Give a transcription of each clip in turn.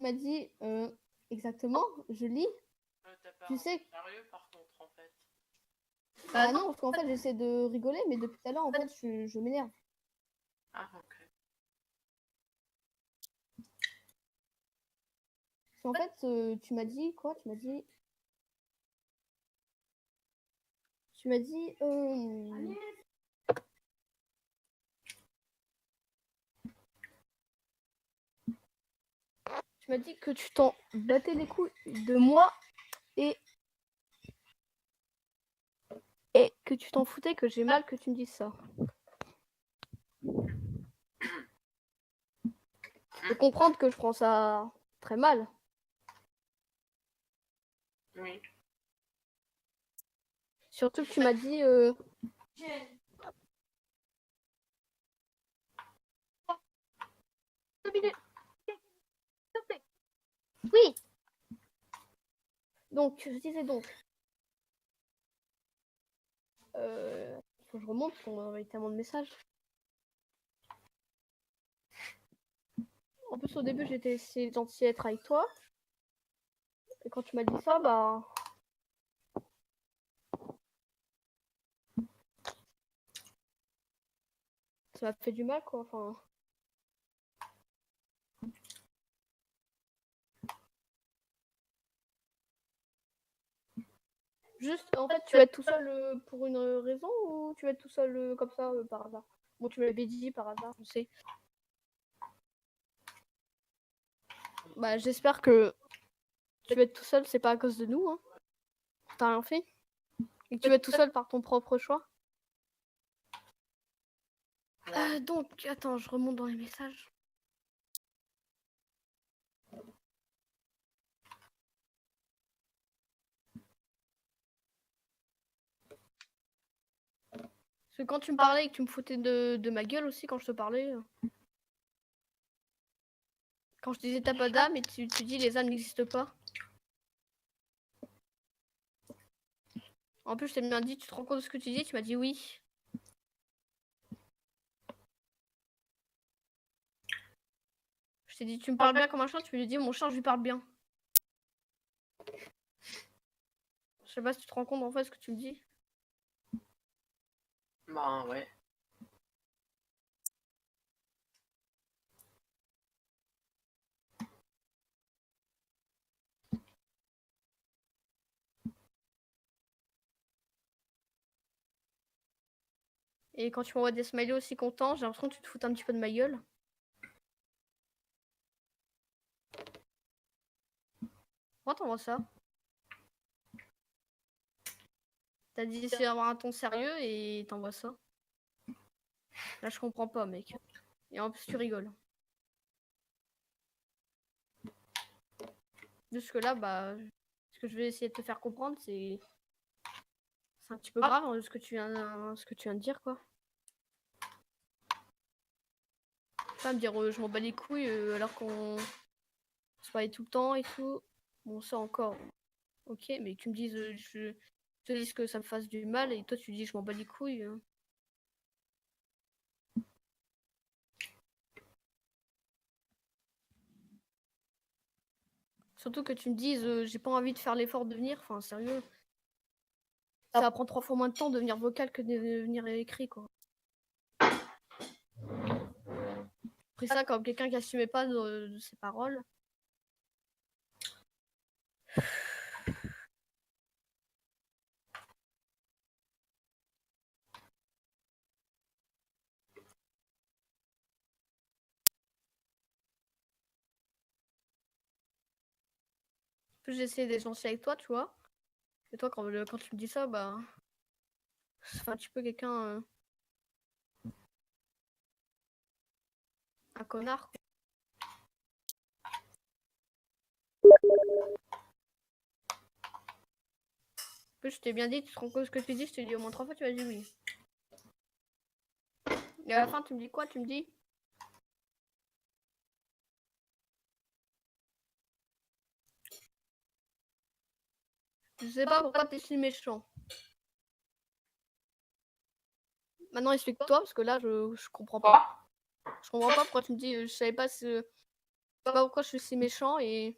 tu m'as dit exactement, je lis. T'as pas Tu sais. sérieux par contre en fait. Ah non, parce qu'en fait j'essaie de rigoler, mais depuis tout à l'heure en fait je m'énerve. Ah ok. En fait, tu m'as dit quoi? Tu m'as dit. Tu m'as dit. Tu m'as dit que tu t'en battais les couilles de moi et que tu t'en foutais, que j'ai mal que tu me dises ça. Je peux comprendre que je prends ça très mal. Oui. Surtout que tu m'as dit. Oui. Donc, je disais donc. Faut que je remonte parce qu'on m'a envoyé tellement de messages. En plus, au début, j'étais censée être avec toi. Et quand tu m'as dit ça, bah. Ça m'a fait du mal, quoi. Enfin. Juste, en fait, tu vas être tout seul pour une raison ou tu vas être tout seul comme ça par hasard? Bon, tu me l'avais dit par hasard, je sais. Bah, j'espère que tu vas être tout seul, c'est pas à cause de nous, hein. T'as rien fait. Et que tu vas être tout seul par ton propre choix. Donc, attends, je remonte dans les messages. Parce que quand tu me parlais et que tu me foutais de ma gueule aussi quand je te parlais. Quand je disais t'as pas d'âme et tu dis les âmes n'existent pas. En plus, je t'ai bien dit, tu te rends compte de ce que tu dis? Tu m'as dit oui. Je t'ai dit, tu me parles bien comme un chien, tu me dis, mon chien, je lui parle bien. Je sais pas si tu te rends compte en fait ce que tu me dis. Bah ouais. Et quand tu m'envoies des smileys aussi contents, j'ai l'impression que tu te fous un petit peu de ma gueule. Pourquoi t'envoies ça? T'as dit c'est avoir un ton sérieux et t'envoies ça. Là, je comprends pas, mec. Et en plus, tu rigoles. Jusque là, bah, ce que je vais essayer de te faire comprendre, c'est un petit peu grave hein, ce que tu viens de dire, quoi. Pas me dire je m'en bats les couilles alors qu'on se parlait tout le temps et tout. Bon, ça encore. Ok, mais tu me dises, je te dis que ça me fasse du mal et toi tu dis je m'en bats les couilles. Surtout que tu me dises j'ai pas envie de faire l'effort de venir. Enfin, sérieux. Ça va prendre 3 fois moins de temps de venir vocal que de venir écrit, quoi. Pris ça comme quelqu'un qui assumait pas de ses paroles. En plus, j'ai essayé d'être gentil avec toi, tu vois. Et toi, quand tu me dis ça, bah. Ça fait un petit peu quelqu'un. Un connard, quoi. En plus, je t'ai bien dit, tu te rends compte de ce que tu dis, je t'ai dit au moins 3 fois, tu m'as dit oui. Et à la fin, tu me dis quoi? Tu me dis je sais pas pourquoi t'es si méchant. Maintenant, explique-toi, parce que là, je comprends pas. Je comprends pas pourquoi tu me dis je savais pas si. sais pas pourquoi je suis si méchant et.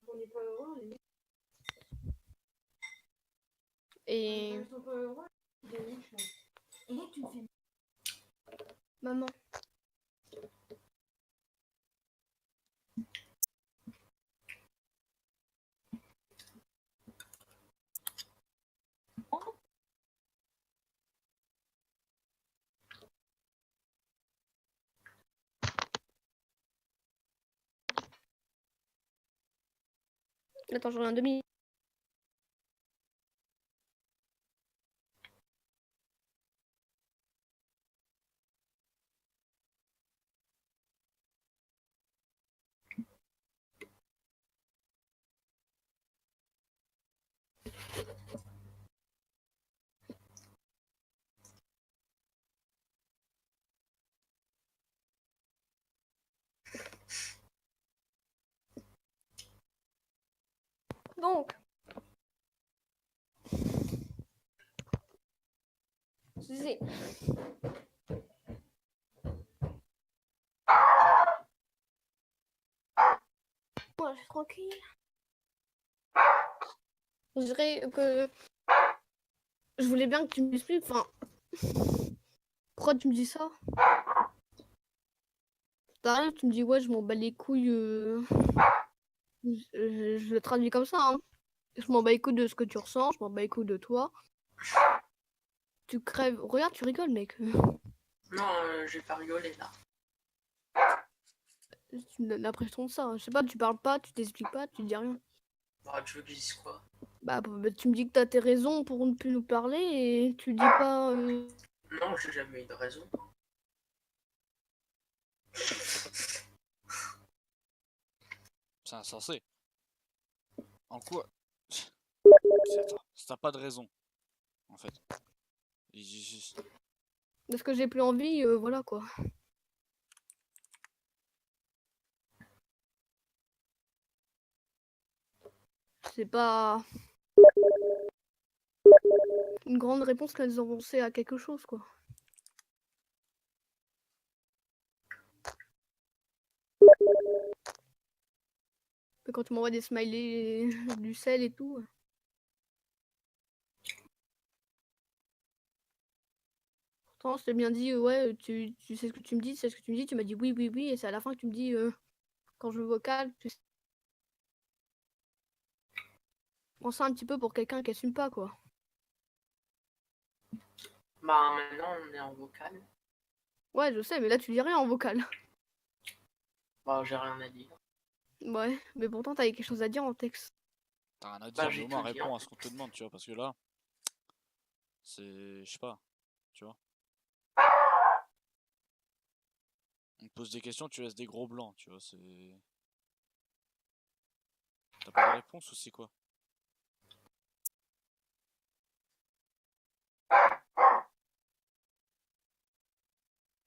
On n'est pas heureux, on est... Et. Ils sont pas heureux, ils sont méchants. Et là, tu me fais... Maman. Attends, j'en ai un demi. Donc. Je disais. Moi, je suis tranquille. Je dirais que. Je voulais bien que tu m'expliques. Enfin. Pourquoi tu me dis ça? T'arrives, tu me dis, ouais, je m'en bats les couilles. Je le traduis comme ça, hein. Je m'en bats les couilles de ce que tu ressens, je m'en bats les couilles de toi. Tu crèves. Regarde, tu rigoles, mec. Non, j'ai pas rigolé là. Tu me donnes l'impression de ça. Je sais pas, tu parles pas, tu t'expliques pas, tu dis rien. Bah, tu veux que je dise quoi? Bah, tu me dis que t'as tes raisons pour ne plus nous parler et tu dis pas. Non, j'ai jamais eu de raison. C'est insensé. En quoi? Attends, t'as pas de raison, en fait. Parce que j'ai plus envie, voilà quoi. C'est pas une grande réponse qu'elles ont pensé à quelque chose quoi. Mais quand tu m'envoies des smileys, du sel et tout. Pourtant, je t'ai bien dit, ouais, tu sais ce que tu me dis, tu sais ce que tu me dis, tu m'as dit oui, oui, oui, et c'est à la fin que tu me dis, quand je vocal, tu sais. Prends ça un petit peu pour quelqu'un qui assume pas quoi. Bah, maintenant, on est en vocal. Ouais, je sais, mais là tu dis rien en vocal. Bah, j'ai rien à dire. Ouais, mais pourtant t'avais quelque chose à dire en texte. T'as rien à Bah, dire, mais j'ai au moins tout dit, réponds en à ce qu'on te demande, tu vois, parce que là, c'est. Je sais pas, tu vois. On te pose des questions, tu laisses des gros blancs, tu vois, c'est. T'as pas de réponse ou c'est quoi?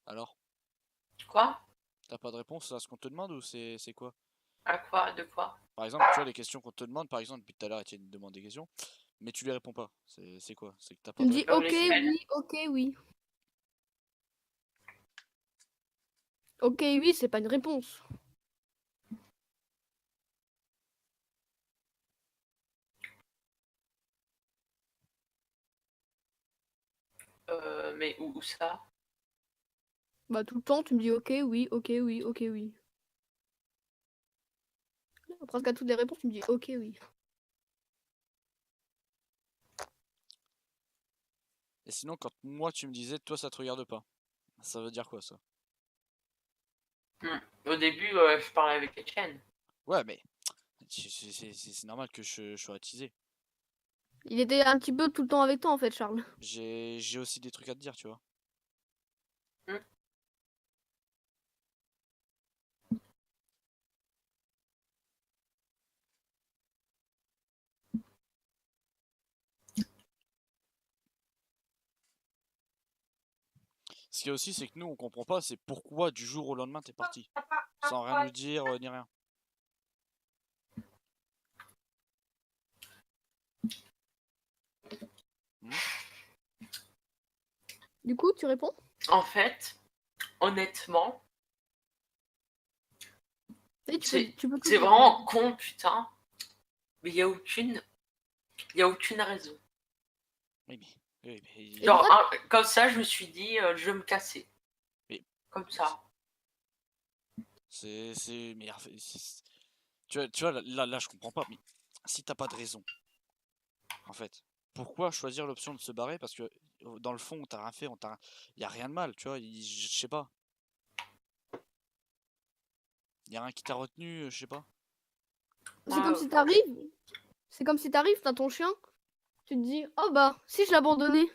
Alors? Quoi? T'as pas de réponse à ce qu'on te demande ou c'est quoi? À quoi? De quoi? Par exemple, tu vois, les questions qu'on te demande, par exemple, depuis tout à l'heure, Etienne te demande des questions, mais tu les réponds pas. C'est quoi? C'est que t'as Tu pas me de dis réponse. ok, lesquels? oui, ok, oui. Ok, oui, c'est pas une réponse. Mais où ça? Bah tout le temps, tu me dis ok, oui, ok, oui, ok, oui. Presque à toutes les réponses, tu me dis ok, oui. Et sinon, quand moi tu me disais, toi ça te regarde pas, ça veut dire quoi ça? Au début, je parlais avec Etienne. Ouais, mais c'est normal que je sois attisé. Il était un petit peu tout le temps avec toi en fait, Charles. J'ai aussi des trucs à te dire, tu vois. Hmm. Ce qu'il y a aussi, c'est que nous on comprend pas, c'est pourquoi du jour au lendemain t'es parti. Sans rien nous dire, ni rien. Du coup, tu réponds? En fait, honnêtement, Et Et tu peux tout C'est dire. vraiment con, putain. Mais il y a aucune raison. Oui, mais Et Genre, pourquoi comme ça, je me suis dit, je vais me casser. Mais- Comme ça. mais tu vois là, je comprends pas. Mais si t'as pas de raison, en fait, pourquoi choisir l'option de se barrer? Parce que dans le fond, on t'a rien fait, y a rien de mal, tu vois. Je sais pas. Y a rien qui t'a retenu, je sais pas. C'est comme si t'arrives. C'est comme si t'arrives, t'as ton chien. Tu te dis, oh bah, si je l'abandonnais.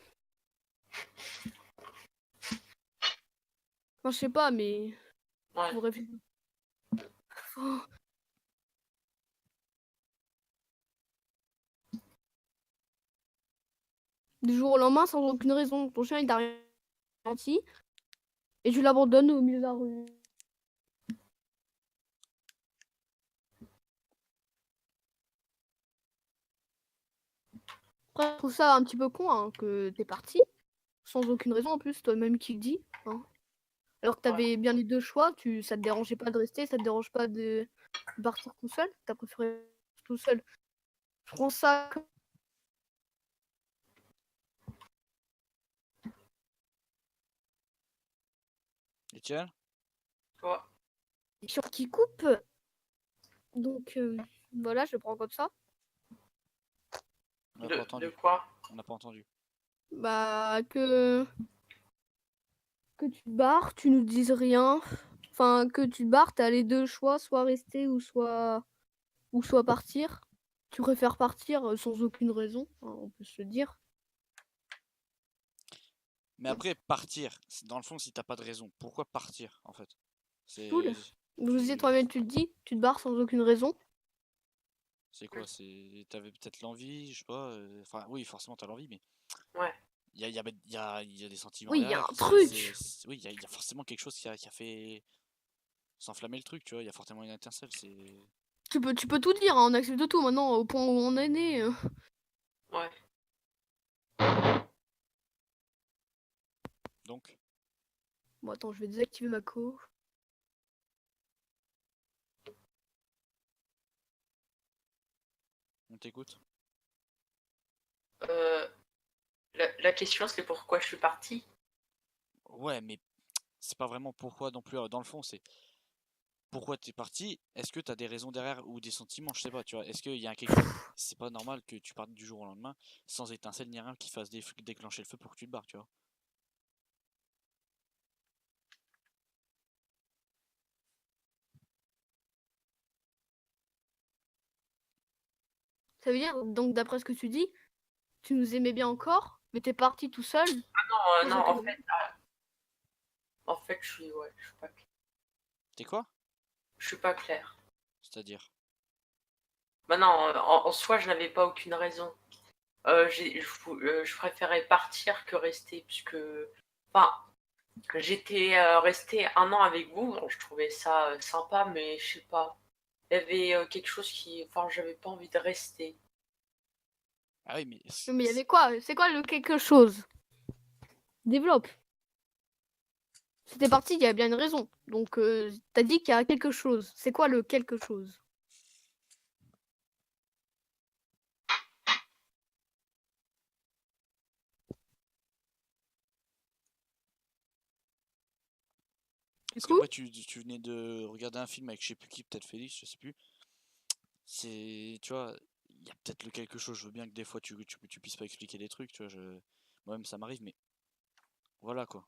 Enfin, je sais pas, mais. Ouais. Faut réfléchir. Oh. Du jour au lendemain, sans aucune raison. Ton chien, il t'a rien menti. Et tu l'abandonnes au milieu de la rue. Après, je trouve ça un petit peu con hein, que t'es parti. Sans aucune raison en plus, toi-même qui le dis. Hein. Alors que t'avais bien les deux choix. Ça te dérangeait pas de rester, ça te dérange pas de partir tout seul. T'as préféré tout seul. Je prends ça comme Etienne? Ouais. une sur qui coupe. Donc voilà, je le prends comme ça. On n'a pas De entendu. quoi? On n'a pas entendu. Bah que tu te barres, tu nous dises rien. Enfin que tu te barres, t'as les deux choix, soit rester ou soit partir. Tu préfères partir sans aucune raison, hein, on peut se le dire. Mais après, partir, dans le fond, si t'as pas de raison, pourquoi partir, en fait? Cool. C'est. Vous disiez toi-même, tu te dis, tu te barres sans aucune raison. C'est quoi? T'avais peut-être l'envie, je sais pas. Enfin, oui, forcément, t'as l'envie, mais Ouais. il y a des sentiments Oui, il y a derrière. un truc. Oui, il y a forcément quelque chose qui a fait s'enflammer le truc, tu vois. Il y a forcément une étincelle. Tu peux tout dire, hein, on accepte tout maintenant, au point où on est né. Ouais. Donc, Bon, attends, je vais désactiver ma co. on t'écoute. Euh, la question, c'est pourquoi je suis parti. Ouais, mais c'est pas vraiment pourquoi non plus. Dans le fond, c'est pourquoi t'es parti. Est-ce que t'as des raisons derrière ou des sentiments? Je sais pas, tu vois. Est-ce qu'il y a quelque chose. C'est pas normal que tu partes du jour au lendemain sans étincelle ni rien qui fasse déclencher le feu pour que tu te barres, tu vois. Ça veut dire, donc d'après ce que tu dis, tu nous aimais bien encore, mais t'es parti tout seul. Non, sans non, aucune raison. en fait, je suis pas clair. T'es quoi? Je suis pas clair. C'est-à-dire. Bah non, en soi, je n'avais pas aucune raison. Je préférais partir que rester, puisque, enfin, j'étais resté 1 an avec vous. Bon, je trouvais ça sympa, mais je sais pas. Il y avait quelque chose qui, enfin, j'avais pas envie de rester. Ah oui, mais. Mais il y avait quoi? C'est quoi le quelque chose? Développe. Si t'es parti, il y a bien une raison. Donc t'as dit qu'il y a quelque chose. C'est quoi le quelque chose? Du Parce coup, qu'après, tu venais de regarder un film avec je sais plus qui, peut-être Félix, je sais plus. Tu vois, il y a peut-être le quelque chose. Je veux bien que des fois tu puisses pas expliquer des trucs, tu vois. Moi-même, ça m'arrive, mais voilà quoi.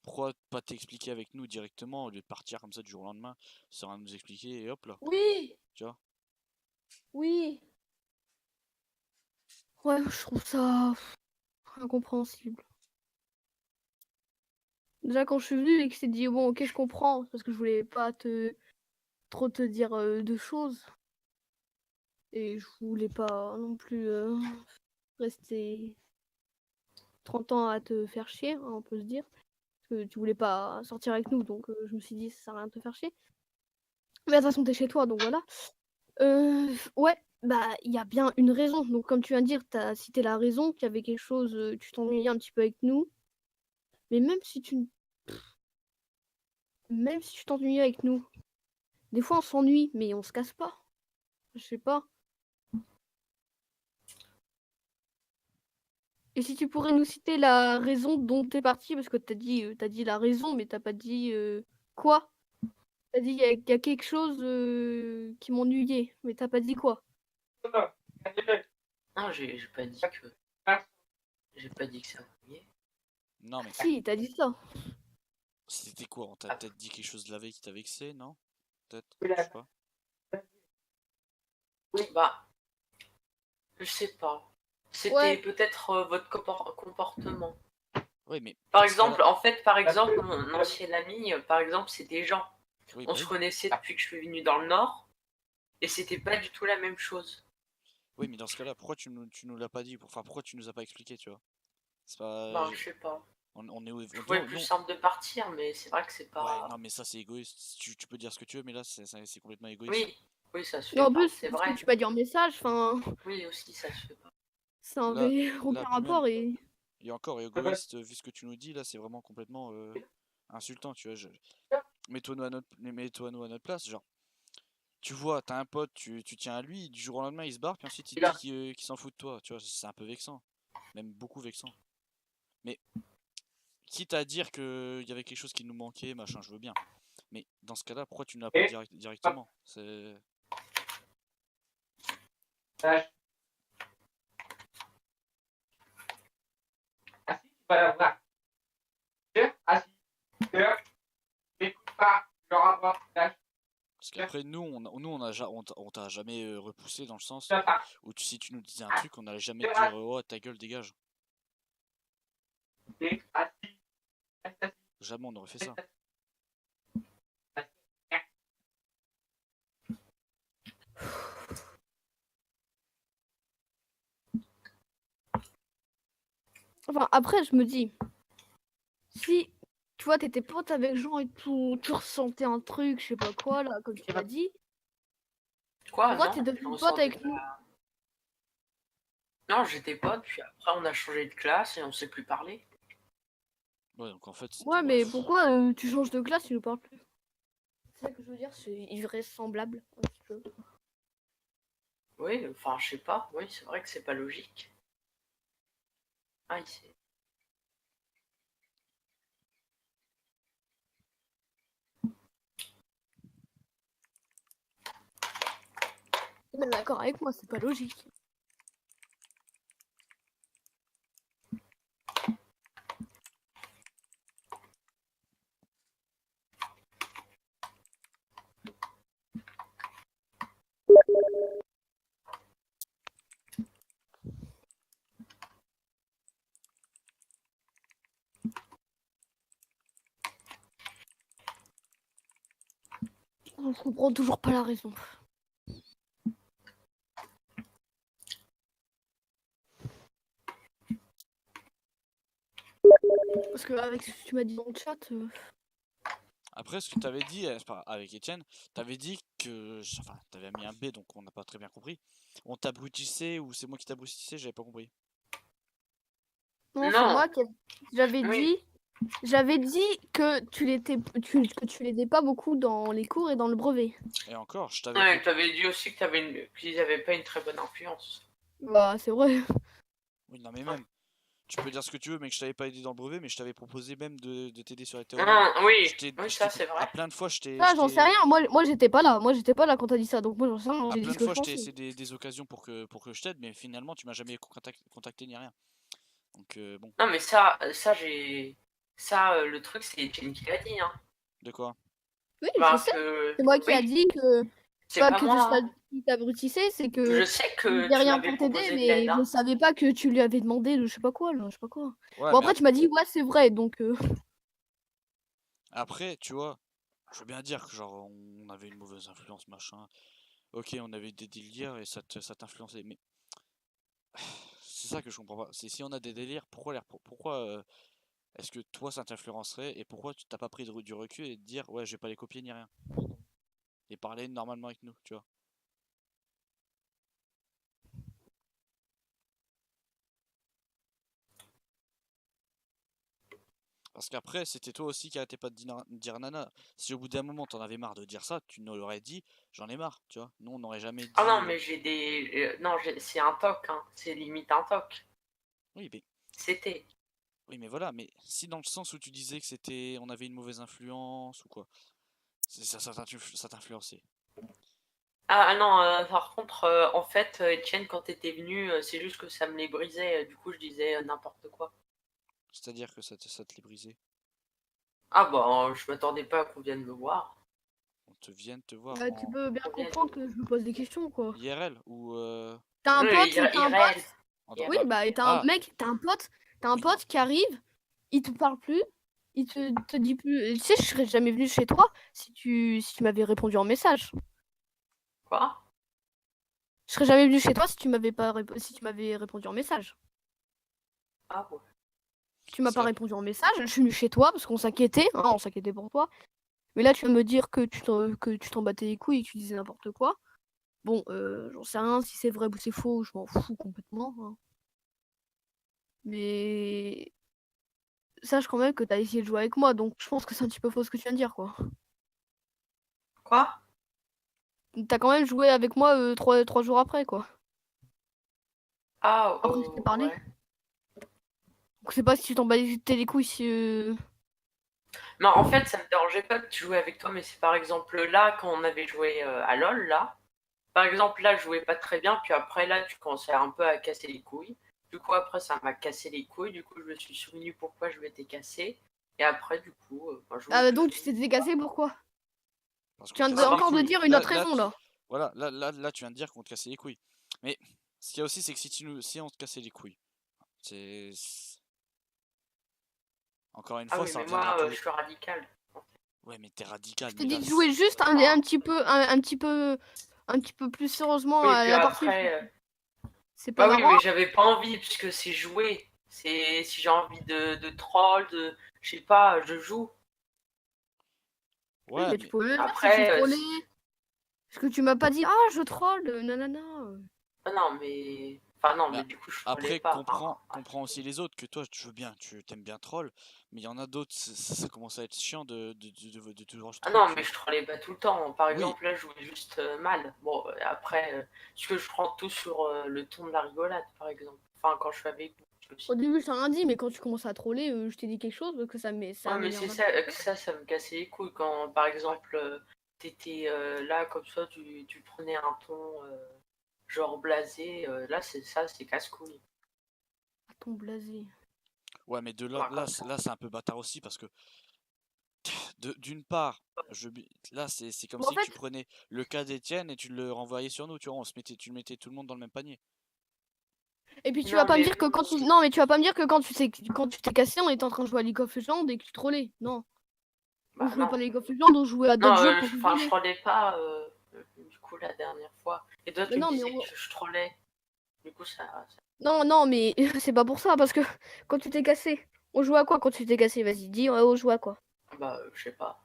Pourquoi pas t'expliquer avec nous directement au lieu de partir comme ça du jour au lendemain sans rien nous expliquer et hop là, oui, tu vois. oui. Ouais, je trouve ça incompréhensible. Déjà quand je suis venue et que c'est dit bon ok je comprends parce que je voulais pas trop te dire de choses et je voulais pas non plus rester 30 ans à te faire chier, hein, on peut se dire. Parce que tu voulais pas sortir avec nous donc je me suis dit ça sert à rien de te faire chier. Mais de toute façon t'es chez toi donc voilà. Ouais, bah il y a bien une raison. Donc comme tu viens de dire, t'as cité la raison, qu'il y avait quelque chose, tu t'ennuyais un petit peu avec nous. Mais même si tu même si tu t'ennuies avec nous, des fois on s'ennuie, mais on se casse pas. Je sais pas. Et si tu pourrais nous citer la raison dont t'es parti, parce que t'as dit la raison, mais t'as pas dit quoi. T'as dit il y a quelque chose qui m'ennuyait, mais t'as pas dit quoi. Non, j'ai pas dit que ça m'ennuyait. Non, mais Si, t'as dit ça. c'était quoi? On t'a Ah. peut-être dit quelque chose de la veille qui t'a vexé, non? Peut-être, je sais pas. Bah, je sais pas. C'était Ouais. peut-être votre comportement. Oui, mais Par dans ce cas-là, exemple, par exemple, mon ancien ami, par exemple, c'était Jean. oui, On bah se oui. connaissait depuis que je suis venu dans le Nord, et c'était pas du tout la même chose. Oui, mais dans ce cas-là, pourquoi tu nous l'as pas dit? Enfin, pourquoi tu nous as pas expliqué, tu vois? C'est pas. Ben, je sais pas. On est. Je trouvais plus simple de partir, mais c'est vrai que c'est Ouais, pas. non, mais ça, c'est égoïste. Tu peux dire ce que tu veux, mais là, c'est complètement égoïste. Oui, oui, ça se Mais fait en pas, plus, c'est ce que vrai. tu m'as dit en message, enfin, Oui, aussi, ça se fait pas. ça Là, avait là, aucun puis même, rapport et. et encore égoïste, vu ce que tu nous dis, là, c'est vraiment complètement insultant, tu vois. Mets-toi nous à notre place, genre. Tu vois, t'as un pote, tu tiens à lui, du jour au lendemain, il se barre, puis ensuite, il te dit qu'il s'en fout de toi, tu vois. C'est un peu vexant. Même beaucoup vexant. Mais, quitte à dire qu'il y avait quelque chose qui nous manquait, machin, je veux bien. Mais dans ce cas-là, pourquoi tu ne l'as pas dit directement? C'est. Parce qu'après, on t'a jamais repoussé dans le sens où si tu nous disais un truc, on n'allait jamais te dire oh ta gueule, dégage. Jamais on aurait fait ça. Enfin, après, je me dis, si tu vois, t'étais pote avec Jean et tout, tu ressentais un truc, je sais pas quoi, là, comme tu m'as dit, Quoi, pourquoi non? t'es Je devenu pote ressentais avec pas. nous? Non, j'étais pote, puis après, on a changé de classe et on s'est plus parlé. Ouais, donc en fait, Ouais, ouais. mais pourquoi tu changes de classe, tu nous parles plus? C'est ça que je veux dire, c'est invraisemblable, un petit peu. Oui, enfin, je sais pas. Oui, c'est vrai que c'est pas logique. Ah, T'es même d'accord avec moi, c'est pas logique. On comprend toujours pas la raison. Parce que avec ce que tu m'as dit dans le chat, Après, ce que t'avais dit avec Étienne, t'avais dit que. Enfin, t'avais mis un B, donc on n'a pas très bien compris. On t'abrutissait ou c'est moi qui t'abrutissais, j'avais pas compris. non, c'est Non, moi qui j'avais oui. dit. J'avais dit que que tu l'aidais pas beaucoup dans les cours et dans le brevet. Et encore, je t'avais Ouais, proposé. t'avais dit aussi que qu'ils avaient pas une très bonne influence. Bah, c'est vrai. Oui, non, mais même. Tu peux dire ce que tu veux, mais que je t'avais pas aidé dans le brevet, mais je t'avais proposé même de t'aider sur les théorèmes. Oui, oui, Je ça t'ai, c'est à vrai. plein de fois, Ça, j'en sais rien. Moi, j'étais pas là. Moi, j'étais pas là quand t'as dit ça. Donc, moi, j'en sais rien. à J'ai dit plein ce de que fois, je je t'ai pensais. laissé des occasions pour que je t'aide, mais finalement, tu m'as jamais contacté ni rien. Donc, bon. Non, mais le truc, c'est Etienne qui l'a dit, hein. De quoi? Oui, je Bah, sais. C'est moi qui a oui, dit que c'est pas pas que moi, tu hein. qui t'abrutissait, c'est que Je sais je que faisais tu rien m'avais pour t'aider, proposé de l'aide, mais je hein. savais pas que tu lui avais demandé de je sais pas quoi, là, je sais pas quoi. Ouais, Bon, mais après, tu m'as dit, ouais, c'est vrai, donc. après, tu vois, je veux bien dire que genre on avait une mauvaise influence, machin. Ok, on avait des délires et ça t'influençait, mais c'est ça que je comprends pas. C'est si on a des délires, pourquoi est-ce que toi ça t'influencerait et pourquoi tu t'as pas pris du recul et te dire ouais, je vais pas les copier ni rien et parler normalement avec nous, tu vois. Parce qu'après, c'était toi aussi qui arrêtais pas de dire nana. Si au bout d'un moment t'en avais marre de dire ça, tu nous l'aurais dit, j'en ai marre, tu vois. Nous, on n'aurait jamais Ah dit. non, mais j'ai des. Non, c'est un toc, hein. C'est limite un toc. Oui, mais... C'était. oui, mais voilà, mais si dans le sens où tu disais que c'était, on avait une mauvaise influence ou quoi, ça t'influençait. Ah non, par contre, en fait, Etienne, quand t'étais venu, c'est juste que ça me les brisait. Du coup, je disais n'importe quoi. C'est-à-dire que ça te les brisait. Ah bah, je m'attendais pas qu'on vienne me voir. On te vient de te voir Bah, tu en peux bien On vient comprendre que je me pose des questions, quoi. IRL ou T'as un Oui, pote, irréel. en oui, normal. bah, et t'as un Ah, mec, t'as un oui. pote qui arrive, il te parle plus, il te dit plus. Tu sais, je serais jamais venu chez toi si tu m'avais répondu en message. Quoi? Je serais jamais venu chez toi si tu m'avais pas si tu m'avais répondu en message. Ah ouais. Tu m'as pas Ça, répondu en message, je suis venu chez toi parce qu'on s'inquiétait, hein, on s'inquiétait pour toi. Mais là, tu vas me dire que tu t'en battais les couilles et que tu disais n'importe quoi. Bon, j'en sais rien si c'est vrai ou c'est faux, je m'en fous complètement, hein. Mais sache quand même que t'as essayé de jouer avec moi, donc je pense que c'est un petit peu faux ce que tu viens de dire, quoi. Quoi? T'as quand même joué avec moi 3 jours après, quoi. Ah, Après, je t'ai parlé. ouais. Donc c'est pas si tu t'en battais les couilles si... Non, en fait, ça me dérangeait pas de jouer avec toi, mais c'est par exemple là, quand on avait joué à LoL, là. Par exemple, là, je jouais pas très bien, puis après, là, tu commençais un peu à casser les couilles. Du coup, après, ça m'a cassé les couilles, du coup, je me suis souvenu pourquoi je m'étais cassé. Et après, du coup, bah, je Ah voulais bah plus donc tu jouer. t'es décassé, pourquoi? parce Tu qu'on te viens cassait les encore de couilles. dire une autre raison, Tu... là. voilà, là, tu viens de dire qu'on te cassait les couilles. Mais ce qu'il y a aussi, c'est que si on te cassait les couilles, c'est encore une Ah fois, oui, ça mais reviendra moi, toujours. je suis radical. Ouais, mais t'es radical, Je t'ai mais là, dit de jouer juste un petit peu plus sérieusement Oui, à puis la partie. après, C'est pas bah oui, marrant. mais j'avais pas envie, puisque c'est jouer. C'est si j'ai envie de troll, de, je sais pas, je joue. Oui, ouais, mais tu mais pouvais me dire si tu Après, trollais. Parce que tu m'as pas dit, ah, je troll, nanana. ah non, mais, enfin non, Mais mais a- du coup, je trollais après, pas. Enfin, comprends aussi les autres, que toi, tu veux bien, tu t'aimes bien troll, mais il y en a d'autres, ça commence à être chiant de toujours ah troll, non, tu mais vois. je trollais pas tout le temps. Par Oui, exemple, là, je jouais juste mal. Bon, après, parce que je prends tout sur le ton de la rigolade, par exemple. Enfin, quand je suis avec vous. Au début, je t'ai rien dit, mais quand tu commences à troller, je t'ai dit quelque chose que ça Ouais, mais c'est m'énerve un ça, petit que peu. ça me cassait les couilles. Quand, par exemple, t'étais là, comme ça, tu prenais un ton genre blasé. Là, c'est ça, c'est casse-couille. Ah, ton blasé. ouais, mais de là, Enfin, comme ça. là, c'est un peu bâtard aussi, parce que d'une part, là, c'est comme Bon, en si tu fait, prenais le cas d'Étienne et tu le renvoyais sur nous, tu vois, tu mettais tout le monde dans le même panier. et puis tu vas Non, pas me mais dire que quand tu... Non, mais tu vas pas me dire que quand tu t'es cassé, on était en train de jouer à League of Legends et que tu trollais. Non. On bah jouait non. pas à League of Legends, on jouait à Non, d'autres jeux pour enfin, je rigoler. trollais pas du coup la dernière fois. Et toi, Mais tu me non, mais disais que je trollais. Du coup, non, non, mais c'est pas pour ça, parce que quand tu t'es cassé, on jouait à quoi quand tu t'es cassé? Vas-y, dis, on jouait à quoi? bah, je sais pas.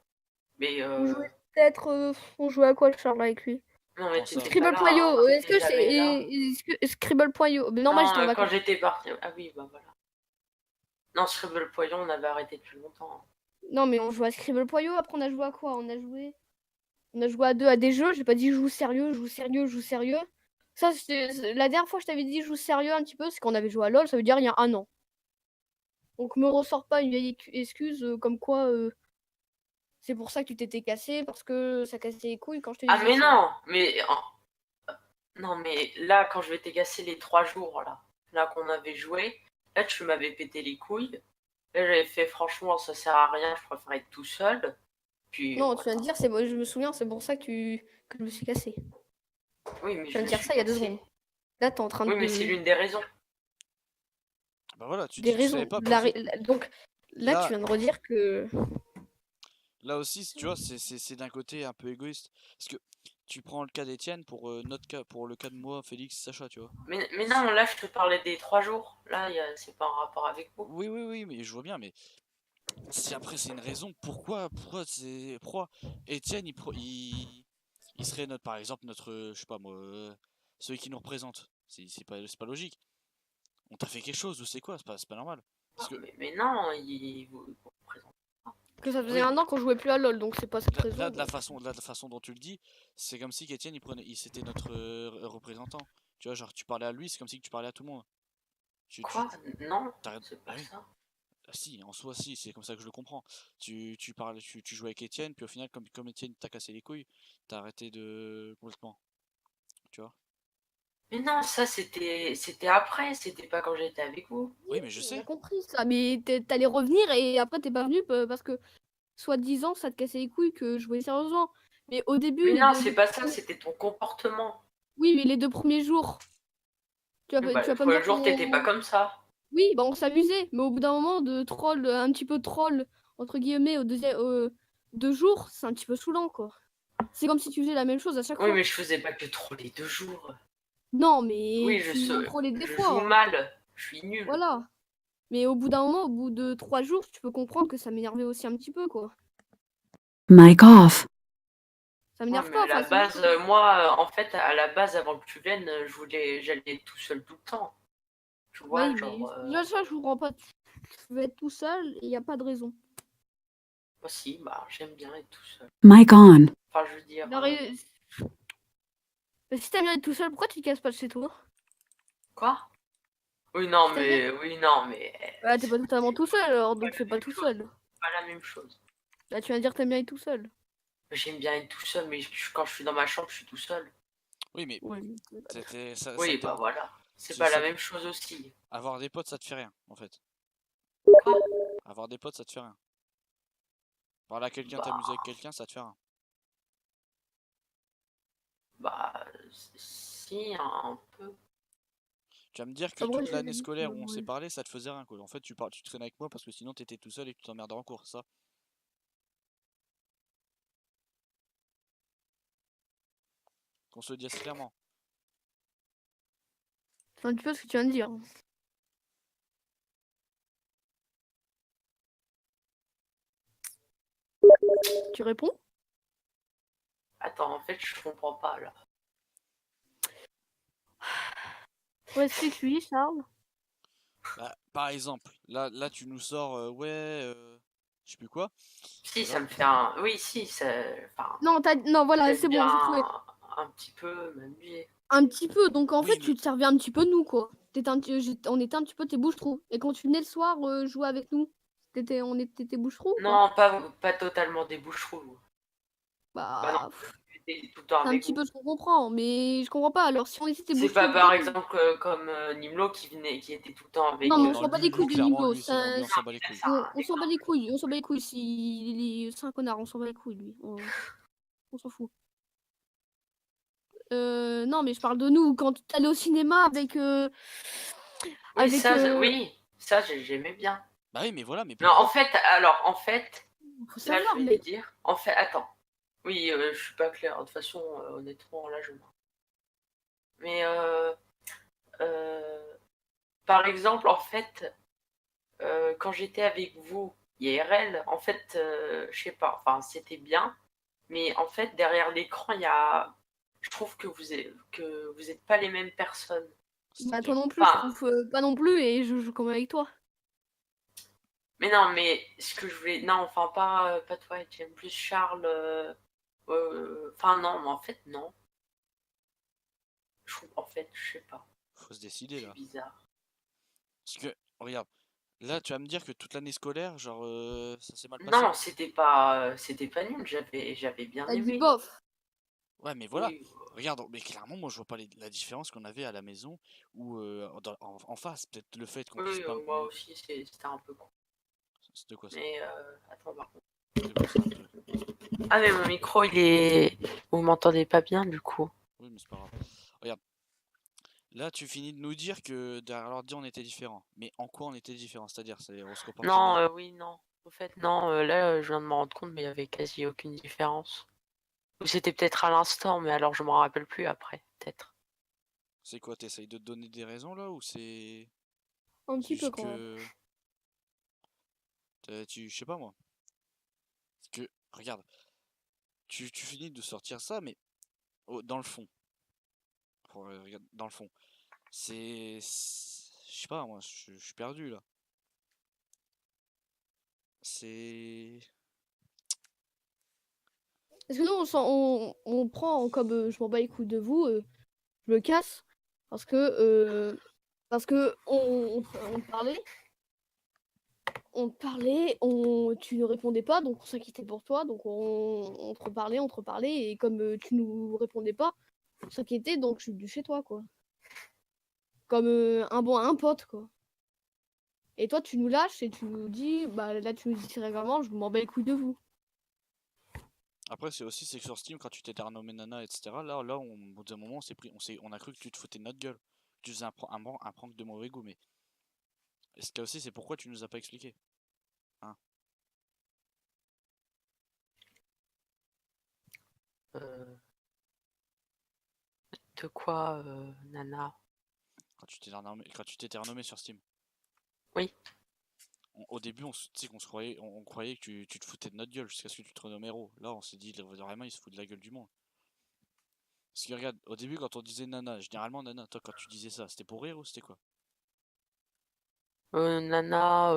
Mais On jouait peut-être... on jouait à quoi, Charles, avec lui? non, mais Quand ça? t'étais pas là, Scribble.io, hein. est-ce T'étais que jamais là. Scribble.io? Mais non, moi Non, j'étais en quand vacances. j'étais parti. Ah oui, bah voilà. Non, Scribble Poillon, on avait arrêté depuis longtemps, hein. Non, mais on jouait à Scribble.io, après on a joué à quoi? On a joué à deux à des jeux, j'ai pas dit joue sérieux, joue sérieux, joue sérieux. Ça, la dernière fois que je t'avais dit joue sérieux un petit peu, c'est qu'on avait joué à LoL, ça veut dire il y a un an. Donc me ressors pas une vieille excuse comme quoi c'est pour ça que tu t'étais cassé, parce que ça cassait les couilles quand je te Ah, disais mais ça. non! Non, mais là, quand je m'étais cassé les 3 jours, là qu'on avait joué, là, tu m'avais pété les couilles. Là, j'avais fait, franchement, ça sert à rien, je préfère être tout seul. Puis Non, tu viens voilà. de dire, je me souviens, c'est pour ça que je me suis cassé. Oui, mais Tu je viens de me dire suis ça il y a 2 secondes. cassé. Là, t'es en train Oui, mais c'est de... l'une des raisons. Bah voilà, tu Des dis que tu savais raisons. pas, parce que Donc là, tu là, viens de redire que... là aussi, tu vois, c'est d'un côté un peu égoïste. Parce que tu prends le cas d'Étienne pour notre cas, pour le cas de moi, Félix, Sacha, tu vois. Mais non, là, je te parlais des 3 jours. Là, c'est pas en rapport avec vous. Oui, mais je vois bien, mais si après c'est une raison, pourquoi Étienne, il serait notre, par exemple, notre, je sais pas moi, celui qui nous représente. C'est pas logique. On t'a fait quelque chose ou c'est quoi? C'est pas normal. Parce que, Mais non, Que ça faisait Oui. 1 an qu'on jouait plus à LoL, donc c'est pas cette Là, raison. là, de la façon dont tu le dis, c'est comme si qu'Étienne c'était notre représentant. Tu vois, genre tu parlais à lui, c'est comme si que tu parlais à tout le monde. Quoi? Non, t'arrêtes. c'est Bah pas oui. ça. Ah si, en soi si, c'est comme ça que je le comprends. Tu parles, tu jouais avec Étienne, puis au final, comme Étienne t'a cassé les couilles, t'as arrêté de complètement. Tu vois? Mais non, ça c'était après, c'était pas quand j'étais avec vous. Oui, mais je On a sais. compris ça, mais t'allais revenir et après t'es pas venu parce que soi-disant ça te cassait les couilles que je jouais sérieusement. Mais au début, Mais non, c'est pas ça, c'était ton comportement. oui, mais les 2 premiers jours, Bah, tu le vas pas me premier dire jour, t'étais pas qu'on comme ça. oui, bah on s'amusait, mais au bout d'un moment de troll, un petit peu troll entre guillemets au deuxième 2 jours, c'est un petit peu saoulant quoi. C'est comme si tu faisais la même chose à chaque Oui, fois. mais je faisais pas que troller 2 jours. Non, mais Oui, tu trollais des je fois, joue hein. mal, je suis nul. Voilà. Mais au bout d'un moment, au bout de 3 jours, tu peux comprendre que ça m'énervait aussi un petit peu quoi. Mic off. Ça Ouais, m'énerve mais pas, à la enfin c'est juste base, moi, en fait, à la base, avant que tu viennes, j'allais être tout seul tout le temps. Tu vois, oui, mais genre, déjà ça je vous rends pas. Tu veux être tout seul et y a pas de raison. moi si, bah, j'aime bien être tout seul. Mic on. Enfin, je veux dire, Mais si t'aimes bien être tout seul, pourquoi tu te casses pas de chez toi? quoi? Si t'aimes bien... Oui, non, mais Bah t'es c'est pas totalement tout seul alors, pas donc la fais pas même tout chose. seul. Pas la même chose. Là tu vas dire que t'aimes bien être tout seul. J'aime bien être tout seul, mais quand je suis dans ma chambre, je suis tout seul. Oui, mais Ouais. ça Oui, te bah dérange. voilà. C'est C'est- pas la ça- même chose aussi. Avoir des potes, ça te fait rien, en fait. Quoi? Avoir des potes, ça te fait rien. Parler à quelqu'un, t'amuser avec Bah, quelqu'un, ça te fait rien. bah, si, un peu. Tu vas me dire que Après, toute j'ai l'année l'habitude, scolaire où on s'est ouais. parlé, ça te faisait rien, quoi. En fait, tu traînais avec moi parce que sinon t'étais tout seul et que tu t'emmerdais en cours, ça. Qu'on se le dise clairement. C'est un petit peu ce que tu viens de dire. Tu réponds? Attends, en fait, je comprends pas là. Ouais, explique-lui, Charles. Bah, par exemple, là tu nous sors, ouais, je sais plus quoi. Si, Là, ça me fait un. Oui, si, ça. Enfin, Non, non, voilà, j'aime c'est bon, bien j'ai trouvé. un petit peu m'amuser. Un petit peu, donc en oui, fait, mais tu te servais un petit peu de nous, quoi. On était un petit peu tes bouches-trous. Et quand tu venais le soir jouer avec nous, on était tes bouches-trous, quoi. Non, pas totalement des boucherons. Bah non, Bah, j'étais tout le temps c'est un avec petit vous. peu ce qu'on comprend, mais je comprends pas. Alors, si on était tes C'est bouches-trous, pas pourquoi par tu... exemple comme Nimlo qui était tout le temps Non, avec. mais on non, s'en bat les lui, couilles de clairement, Nimbo. lui, c'est non, lui, on Non, s'en bat mais les là, couilles. c'est un On s'en bat exemple. les couilles. On s'en bat les couilles. C'est un connard, on s'en bat les couilles, lui. On s'en fout. Non, mais je parle de nous. Quand t'allais au cinéma avec... Oui, avec... oui, ça, j'aimais bien. Bah oui, mais voilà, mais Non, pourquoi? en fait, Faut là, je savoir, vais mais... te dire. En fait, attends. Oui, je suis pas claire. De toute façon, honnêtement, là, je. Mais, euh, par exemple, en fait, quand j'étais avec vous, IRL, en fait, je sais pas, enfin, c'était bien. Mais en fait, derrière l'écran, il y a. Je trouve que vous êtes pas les mêmes personnes. Bah, toi C'est-à-dire. non plus, je Enfin, trouve pas non plus, et je joue comme avec toi. mais non, mais ce que je voulais. Non, enfin, pas toi, j'aime plus Charles. Enfin, non, mais en fait, non. En fait, je sais pas. Faut se décider, C'est là. bizarre. Parce que, regarde, là, tu vas me dire que toute l'année scolaire, genre, ça s'est mal passé? Non, c'était pas nul. J'avais bien T'as dit aimé. bof. Ouais, mais voilà. Oui. Regarde, mais clairement, moi, je vois pas la différence qu'on avait à la maison ou en face. Peut-être le fait qu'on puisse Oui, pas. moi aussi, c'était un peu con. C'était quoi ça? Mais, attends, par contre. C'était quoi ça? Ah, mais mon micro, il est. Vous m'entendez pas bien, du coup. Oui, mais c'est pas grave. Regarde, là, tu finis de nous dire que derrière l'ordi, on était différents. Mais en quoi on était différents? C'est-à-dire, on se comportait Non, de. oui, non. En fait, non, là, je viens de me rendre compte, mais il y avait quasi aucune différence. Ou c'était peut-être à l'instant, mais alors je m'en rappelle plus après, peut-être. C'est quoi? T'essayes de te donner des raisons là ou Un c'est petit peu juste quand même. que. Je sais pas moi. Parce que, regarde, tu finis de sortir ça, mais dans le fond. Regarde, dans le fond. Je sais pas, moi, je suis perdu là. C'est. Parce que nous, on prend comme je m'en bats les couilles de vous, je me casse. Parce que on parlait. On te parlait, tu ne répondais pas, donc on s'inquiétait pour toi, donc on te reparlait, et comme tu nous répondais pas, on s'inquiétait, donc je suis venue chez toi, quoi. Comme un pote, quoi. Et toi, tu nous lâches et tu nous dis, bah là, tu nous dis régulièrement, je m'en bats les couilles de vous. Après, c'est aussi c'est que sur Steam, quand tu t'étais renommé Nana, etc., là, au bout d'un moment, on a cru que tu te foutais de notre gueule. Tu faisais un prank de mauvais goût, mais. Et ce qu'il y a aussi, c'est pourquoi tu nous as pas expliqué. Hein. Euh, De quoi, Nana? Quand tu t'étais renommé sur Steam. Oui. Au début, tu sais qu'on se croyait, on croyait que tu te foutais de notre gueule jusqu'à ce que tu te renommes héros. Là, on s'est dit, vraiment, il se fout de la gueule du monde. Parce que regarde, au début, quand on disait Nana, généralement Nana, toi, quand tu disais ça, c'était pour rire ou c'était quoi? Nana,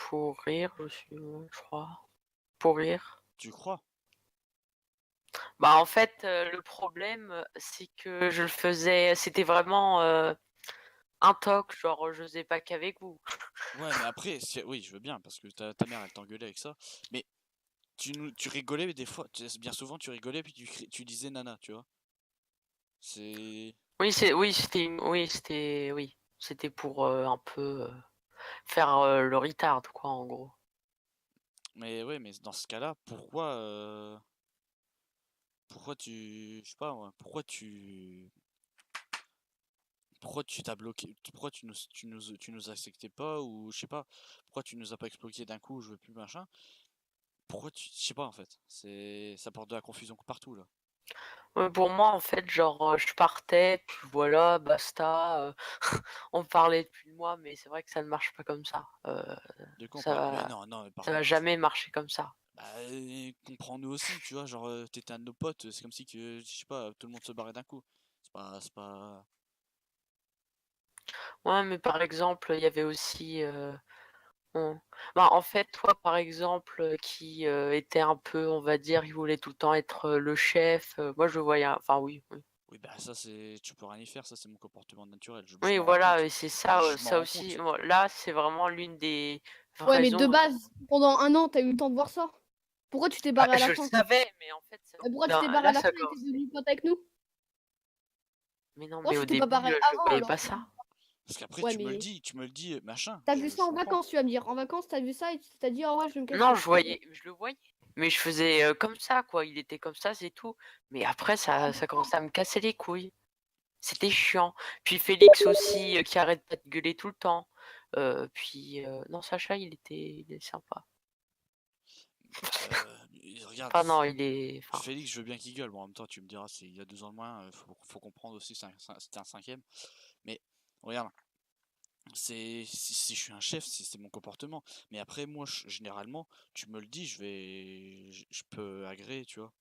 pour rire, je crois. Pour rire. Tu crois? Bah en fait, le problème, c'est que je le faisais, c'était vraiment un toc, genre je faisais pas qu'avec vous. Ouais, mais après, oui, je veux bien, parce que ta mère, elle t'engueulait avec ça. Mais tu rigolais, mais des fois, bien souvent, tu rigolais, puis tu disais Nana, tu vois. C'est. Oui, c'était pour un peu faire le retard, quoi, en gros. Mais ouais, mais dans ce cas-là, pourquoi tu. Je sais pas, moi, pourquoi tu t'as bloqué, pourquoi tu nous acceptais pas, ou je sais pas, pourquoi tu nous as pas expliqué d'un coup, je veux plus machin. Je sais pas en fait, ça porte de la confusion partout là. Pour moi, en fait, genre, je partais, puis voilà, basta. On parlait depuis le mois, mais c'est vrai que ça ne marche pas comme ça. De quoi on Ça parle? Mais va, non, non, par ça va contre, jamais marcher comme ça. bah, comprends-nous aussi, tu vois, genre, t'étais un de nos potes, c'est comme si que, je sais pas, tout le monde se barrait d'un coup. C'est pas. Ouais, mais par exemple, il y avait aussi. On- Bah, en fait, toi, par exemple, qui était un peu, on va dire, il voulait tout le temps être le chef. Moi, je voyais. Enfin, oui, oui. Oui, bah ça tu peux rien y faire, ça c'est mon comportement naturel, je Oui, m'en rends voilà, compte. et c'est ça, Je m'en ça rends aussi. compte. Là, c'est vraiment l'une des Ouais, mais de raisons. base, pendant un an, t'as eu le temps de voir ça. Pourquoi tu t'es Bah, barré à la je le fin? savais, mais en fait, Pourquoi tu t'es barré à là, la fin ça et t'es commence. devenu pote avec nous? Mais non, Pourquoi mais au tu t'es pas début, barré je avant voyais alors? pas ça. Parce qu'après Ouais, mais tu me le dis, machin, t'as vu ça je en comprends. vacances, tu vas me dire. En vacances, t'as vu ça et tu t'as dit, oh ouais, je vais me Non, cacher. je le voyais. Mais je faisais comme ça, quoi. Il était comme ça, c'est tout. Mais après, ça commençait à me casser les couilles. C'était chiant. Puis Félix aussi, qui arrête pas de gueuler tout le temps. Non, Sacha, il est sympa. Regarde, Enfin, non, il est. Enfin, Félix, je veux bien qu'il gueule, bon, en même temps, tu me diras, il y a 2 ans de moins, faut comprendre aussi, c'était un cinquième. Mais regarde, si je suis un chef, c'est mon comportement. Mais après, moi, généralement, tu me le dis, je peux agréer, tu vois.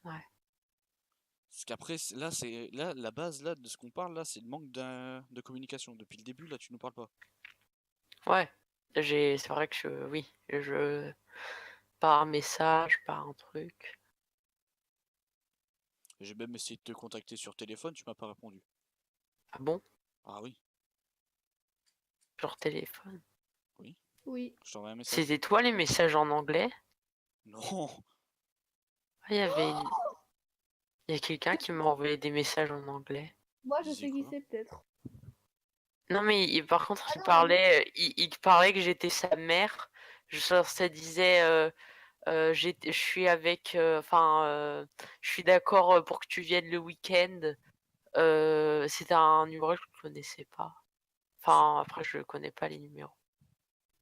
ouais. Parce qu'après, là, la base là de ce qu'on parle là, c'est le manque de communication. Depuis le début, là, tu nous parles pas. Ouais. C'est vrai que oui, par un message, par un truc. J'ai même essayé de te contacter sur téléphone, tu m'as pas répondu. Ah bon? Ah oui, Sur téléphone. oui, Oui. je t'envoie un message. C'était toi les messages en anglais? Non, Ah, il y a quelqu'un qui m'a envoyé des messages en anglais. Moi, il je disait sais qui quoi? c'est peut-être. Non, mais par contre, Ah non, il parlait que j'étais sa mère. Ça disait, je suis avec, je suis d'accord pour que tu viennes le week-end. C'était un numéro que je ne connaissais pas. Enfin, après, je ne connais pas les numéros.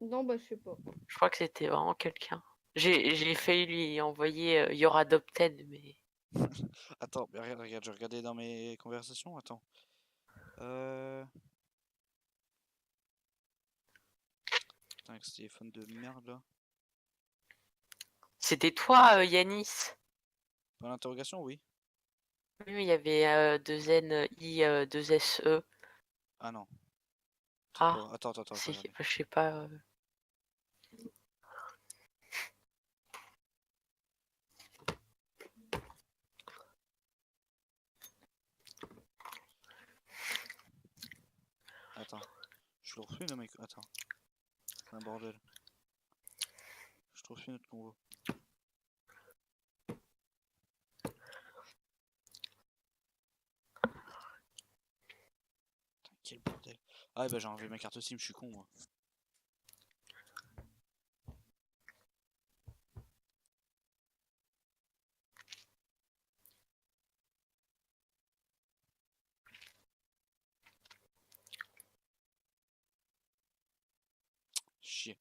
non, bah, je sais pas. Je crois que c'était vraiment quelqu'un. J'ai failli lui envoyer Your Adopted, mais Attends, mais regarde, je regardais dans mes conversations, attends. Euh... Putain, avec ce téléphone de merde là. c'était toi, Yanis. Point d'interrogation, oui. Oui, il y avait 2 N, I, 2 SE. Ah non, peut-être Ah, pas. Attends, je si, regarde. je sais pas. Je le refais le mec. Attends, c'est un bordel. Je te refais notre convo. Putain, quel bordel. Ah bah j'ai enlevé ma carte SIM, je suis con moi. Chier.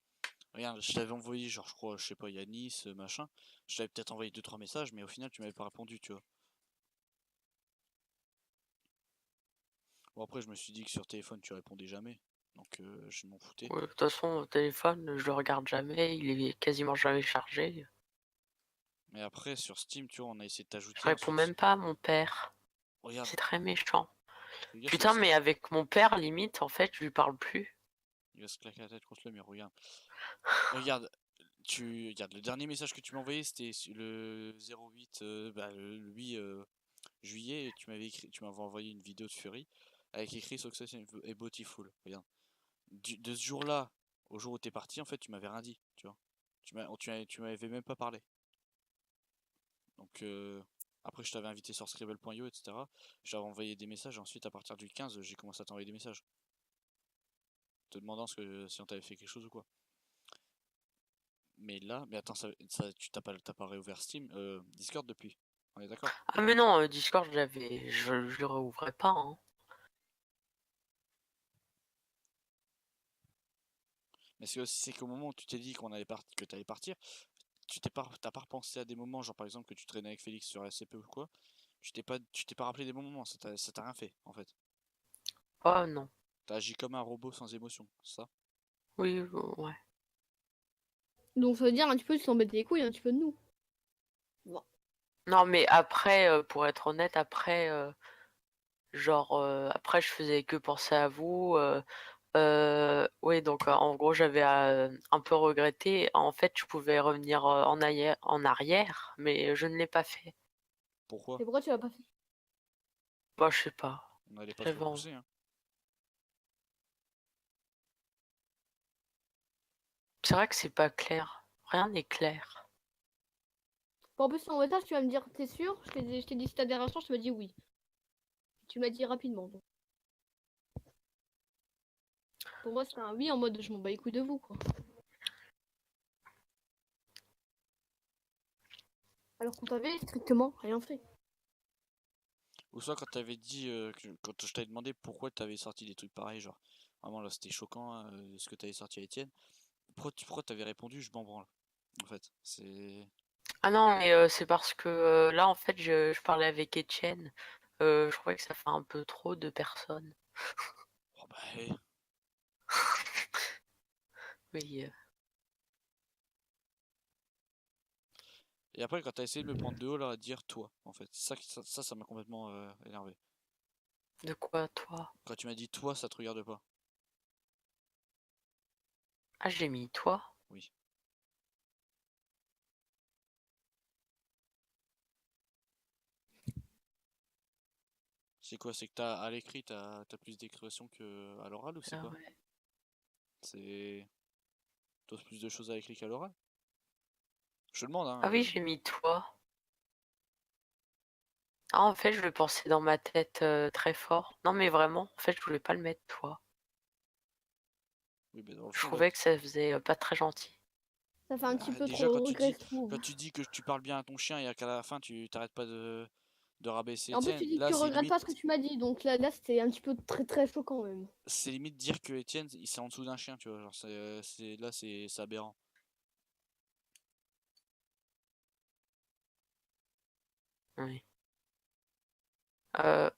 Regarde, je t'avais envoyé genre je crois, je sais pas, Yanis, machin. Je t'avais peut-être envoyé 2-3 messages, mais au final tu m'avais pas répondu, tu vois. Bon après je me suis dit que sur téléphone tu répondais jamais. Donc je m'en foutais. Ouais, de toute façon, mon téléphone, je le regarde jamais, il est quasiment jamais chargé. Mais après sur Steam, tu vois, on a essayé de Je t'ajouter réponds ensuite. même pas à mon père. Regarde, C'est très méchant. regarde ce Putain, mais message. avec mon père, limite, en fait, je lui parle plus. Il va se claquer la tête contre le mur, regarde. Regarde, regarde, le dernier message que tu m'as envoyé c'était le 08 le 8 juillet, et tu m'avais envoyé une vidéo de Fury avec écrit Success et Beautiful. Regarde. De ce jour-là au jour où t'es parti, en fait, tu m'avais rien dit, tu vois. Tu m'avais même pas parlé. Donc après je t'avais invité sur Scribble.io, etc. Je t'avais envoyé des messages, et ensuite à partir du 15 j'ai commencé à t'envoyer des messages. Te demandant si on t'avait fait quelque chose ou quoi. Mais là, mais attends, tu t'as pas réouvert Steam, Discord depuis. On est d'accord? Ah, mais non, Discord, je le réouvrais pas, hein. Mais c'est qu'au moment où tu t'es dit que t'allais partir, t'as pas repensé à des moments, genre par exemple que tu traînais avec Félix sur SCP ou quoi. Tu t'es pas rappelé des bons moments, ça t'a rien fait en fait. Oh non. T'as agi comme un robot sans émotion, c'est ça? Oui, ouais. Donc ça veut dire un petit peu tu t'embêtes les couilles un petit peu de nous. Bon. Non, mais après, pour être honnête, après, genre, après, je faisais que penser à vous. Oui, donc en gros, j'avais un peu regretté. En fait, je pouvais revenir en arrière, mais je ne l'ai pas fait. Pourquoi? Et pourquoi tu l'as pas fait? Bah, je sais pas. On n'allait pas se J'avais envie. repousser, hein. C'est vrai que c'est pas clair. Rien n'est clair. Bon, en plus en message tu vas me dire t'es sûr? Je t'ai dit si t'as des réactions, tu m'as dit oui. Tu m'as dit rapidement. Donc. Pour moi c'était un oui en mode je m'en bats les couilles de vous quoi. Alors qu'on t'avait strictement rien fait. Ou soit quand t'avais dit, quand je t'avais demandé pourquoi t'avais sorti des trucs pareils, genre vraiment là c'était choquant hein, ce que t'avais sorti à Étienne. Pourquoi t'avais répondu je m'en branle en fait. C'est. Ah non, mais c'est parce que là, en fait, je parlais avec Étienne. Je trouvais que ça fait un peu trop de personnes. Oh bah, hey. Oui. Et après quand t'as essayé de me prendre de haut là à dire toi en fait. Ça m'a complètement énervé. De quoi, toi? Quand tu m'as dit toi ça te regarde pas. Ah, j'ai mis toi. Oui. C'est quoi? C'est que à l'écrit t'as plus d'expression que à l'oral ou c'est Ah quoi? ouais. C'est. T'oses plus de choses à l'écrit qu'à l'oral? Je te demande hein. Ah oui, j'ai mis toi. Ah, en fait, je le pensais dans ma tête très fort. Non, mais vraiment, en fait, je voulais pas le mettre toi. Oui mais dans le Je fond là. trouvais que ça faisait pas très gentil. Ça fait un petit Bah, peu déjà trop regret je trouve. quand tu dis que tu parles bien à ton chien et qu'à la fin tu t'arrêtes pas de rabaisser Et en plus tu Étienne, dis que là tu regrettes pas ce que tu m'as dit, donc là c'était un petit peu très très choquant même. c'est limite dire que Étienne il c'est en dessous d'un chien, tu vois, genre là c'est aberrant. Oui. Euh,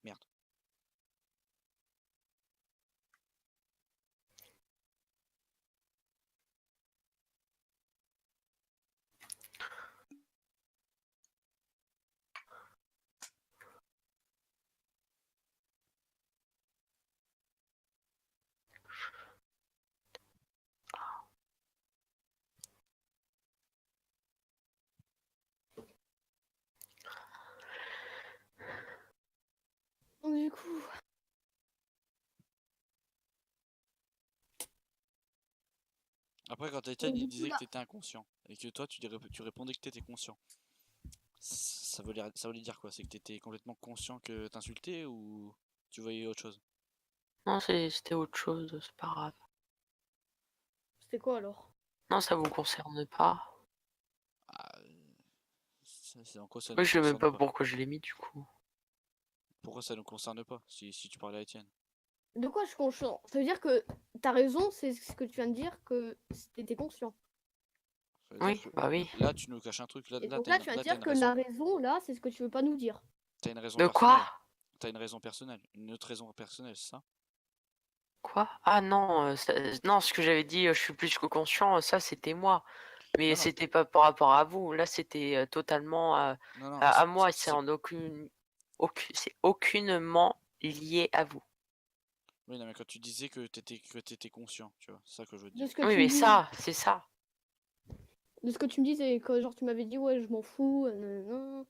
Merde. Après, quand Étienne il disait que t'étais inconscient, et que toi tu répondais que t'étais conscient, ça voulait dire quoi? C'est que t'étais complètement conscient que t'insultais ou tu voyais autre chose? Non, c'était autre chose, c'est pas grave. C'était quoi alors? Non, ça vous concerne pas. Ah, c'est en quoi ça Moi, nous je sais même concerne pas pas? pourquoi je l'ai mis du coup. Pourquoi ça nous concerne pas si tu parlais à Étienne? De quoi je suis conscient? Ça veut dire que t'as raison, c'est ce que tu viens de dire, que t'étais conscient. Ça veut dire Oui, que bah oui. là tu nous caches un truc, Et donc là, tu viens de t'as dire une que raison, la raison, là, c'est ce que tu veux pas nous dire. t'as une raison De quoi? personnelle. T'as une raison personnelle, une autre raison personnelle, c'est ça? Quoi? Ah non, non, ce que j'avais dit, je suis plus que conscient, ça c'était moi. Mais Non, non, c'était pas par rapport à vous. Là, c'était totalement non, non, à moi. C'est en c'est aucunement lié à vous. oui, non, mais quand tu disais que t'étais conscient, tu vois, c'est ça que je veux te De dire. ce que Oui, tu mais me dis, ça, c'est ça. de ce que tu me disais, que genre tu m'avais dit ouais, je m'en fous, nanana.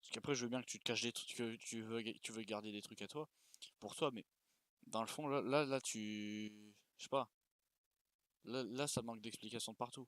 Parce qu'après, je veux bien que tu te caches des trucs, que tu veux garder des trucs à toi, pour toi, mais dans le fond, là, je sais pas, là, ça manque d'explication de partout.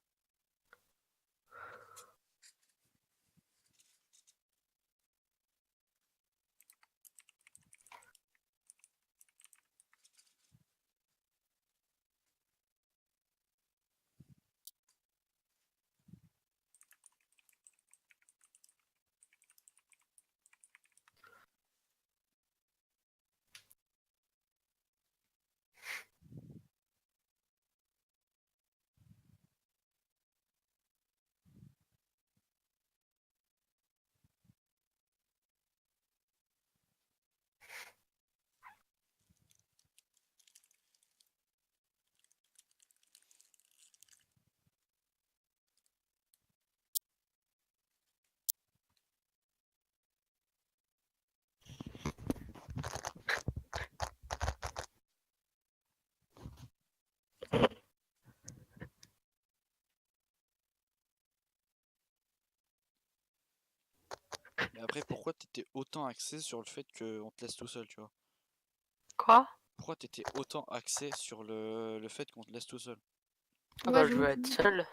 Mais après, pourquoi t'étais autant axé sur le fait qu'on te laisse tout seul, tu vois? Quoi? Pourquoi t'étais autant axé sur le fait qu'on te laisse tout seul? Ah Ouais, bah, je je veux veux que tu être me dises. seul.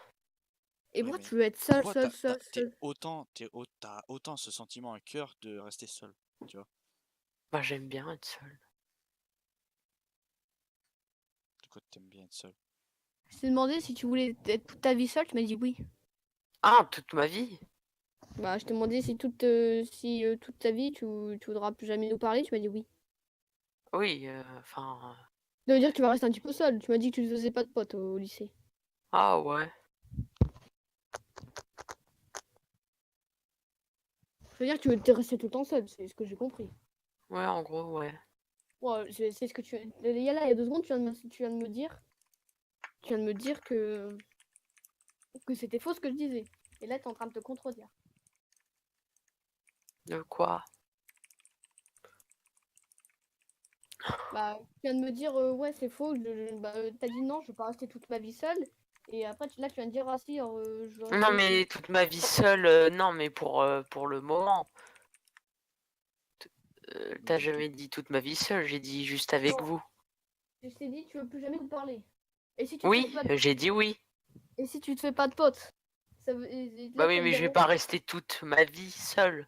Et Oui, pourquoi mais tu veux être seul, pourquoi seul, seul, seul? t'as autant ce sentiment à cœur de rester seul, tu vois? Bah, j'aime bien être seul. Pourquoi t'aimes bien être seul? Je t'ai demandé si tu voulais être toute ta vie seule, tu m'as dit oui. Ah, toute ma vie? Bah, je t'ai demandé si toute ta vie tu voudras plus jamais nous parler, tu m'as dit oui. Oui, enfin. Ça veut dire que tu vas rester un petit peu seul. Tu m'as dit que tu ne faisais pas de potes au lycée. Ah ouais. Ça veut dire que tu veux rester tout le temps seul, c'est ce que j'ai compris. Ouais, en gros, ouais. Ouais, c'est ce que tu. Il y a 2 secondes, tu viens de me dire. Tu viens de me dire que c'était faux ce que je disais. Et là, tu es en train de te contredire. De quoi? Bah, tu viens de me dire, ouais, c'est faux. Bah, t'as dit non, je veux pas rester toute ma vie seule. Et après, là, tu viens de dire, ah si, je veux Non, rester. mais toute ma vie seule, non, mais pour le moment. Mais T'as jamais dit toute ma vie seule, j'ai dit juste Non, avec vous. je t'ai dit, tu veux plus jamais nous parler. Et si tu te fais Oui, pas de... j'ai dit oui. Et si tu te fais pas de potes, et Bah là, tu oui, vas me mais je dire, vais pas rester toute ma vie seule.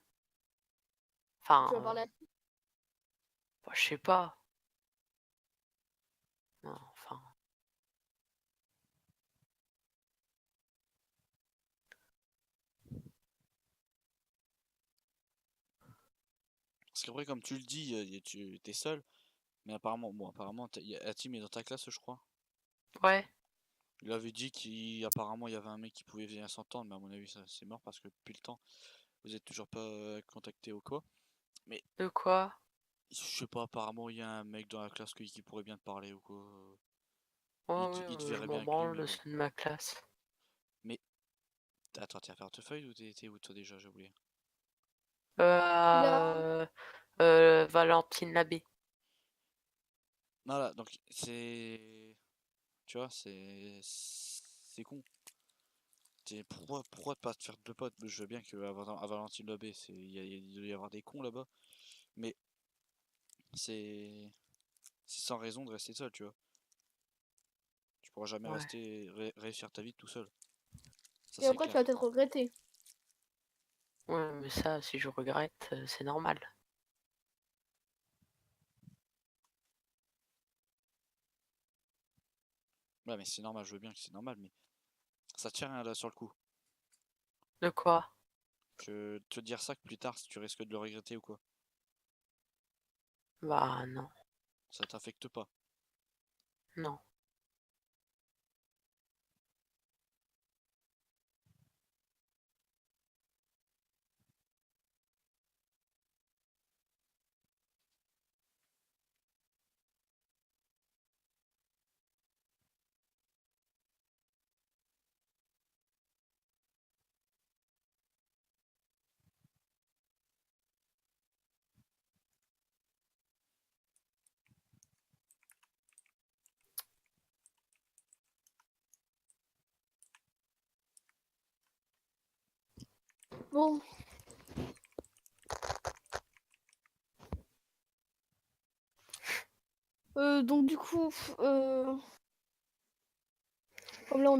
tu Enfin, vas parler à... bah, je sais pas. Non, enfin. Parce qu'après, comme tu le dis, tu t'es seul, mais apparemment, bon, apparemment, Hatim est dans ta classe, je crois. Ouais, Il avait dit qu'apparemment il y avait un mec qui pouvait venir s'entendre, mais à mon avis, ça c'est mort parce que depuis le temps, vous êtes toujours pas contacté ou quoi. Mais de quoi? je sais pas, apparemment il y a un mec dans la classe qui pourrait bien te parler ou quoi. Ouais, Il te ouais, je verrait bien m'en avec lui, branle mais de bon. ceux de ma classe. Mais attends, t'es à portefeuille ou t'es où toi déjà, j'ai oublié. Là, Euh, Valentine Labbé. Voilà, donc c'est. Tu vois, c'est con. Pourquoi pas te faire de potes? Je veux bien à Valentine Lobé, il doit y avoir des cons là-bas, mais c'est sans raison de rester seul, tu vois. Tu pourras jamais Ouais. réussir ta vie tout seul. Ça, Et c'est après, tu clair. vas peut-être regretter. Ouais, mais ça, si je regrette, c'est normal. Ouais, mais c'est normal, je veux bien que c'est normal, mais ça tient rien là sur le coup. De quoi? Te dire ça que plus tard, si tu risques de le regretter ou quoi. Bah non, Ça t'affecte pas. non. Bon. Donc du coup, comme là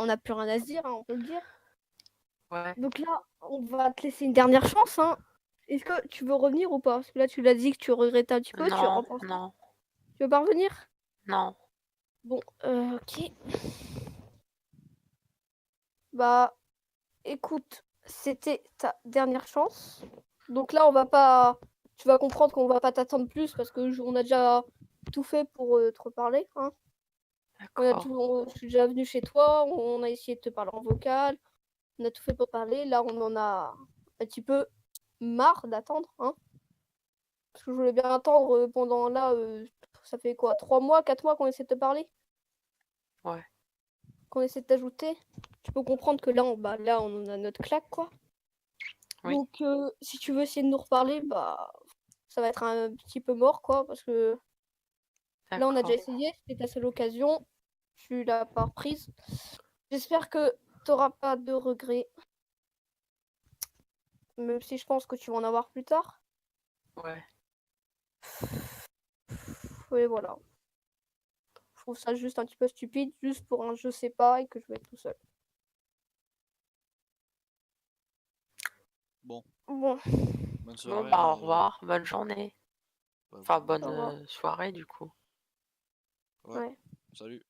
on a plus rien à se dire, hein, on peut le dire. Ouais. Donc là, on va te laisser une dernière chance, hein. Est-ce que tu veux revenir ou pas? Parce que là, tu l'as dit que tu regrettais un petit peu, tu as Non, repensé. non, Tu veux pas revenir? non. Bon, ok. Bah, écoute, c'était ta dernière chance. Donc là, on va pas. Tu vas comprendre qu'on va pas t'attendre plus parce que on a déjà tout fait pour te reparler, hein. D'accord. Je suis déjà venu chez toi, on a essayé de te parler en vocal, on a tout fait pour parler. Là, on en a un petit peu marre d'attendre, hein. Parce que je voulais bien attendre pendant là, ça fait quoi, 3 mois, 4 mois qu'on essaie de te parler, Ouais. qu'on essaie de t'ajouter. Tu peux comprendre que là, là, on a notre claque, quoi. Oui. Donc, si tu veux essayer de nous reparler, bah, ça va être un petit peu mort, quoi, parce que là, on a déjà D'accord. essayé, c'était ta seule occasion, tu l'as pas reprise. J'espère que t'auras pas de regrets, même si je pense que tu vas en avoir plus tard. Ouais. Et voilà. Je trouve ça juste un petit peu stupide, juste pour un je sais pas et que je vais être tout seul. Bon, Bon, bonne Bon, soirée. bah au revoir. Bonne journée. Bah, Enfin, bonne bonne au revoir. journée. soirée du coup. Ouais, Ouais. salut.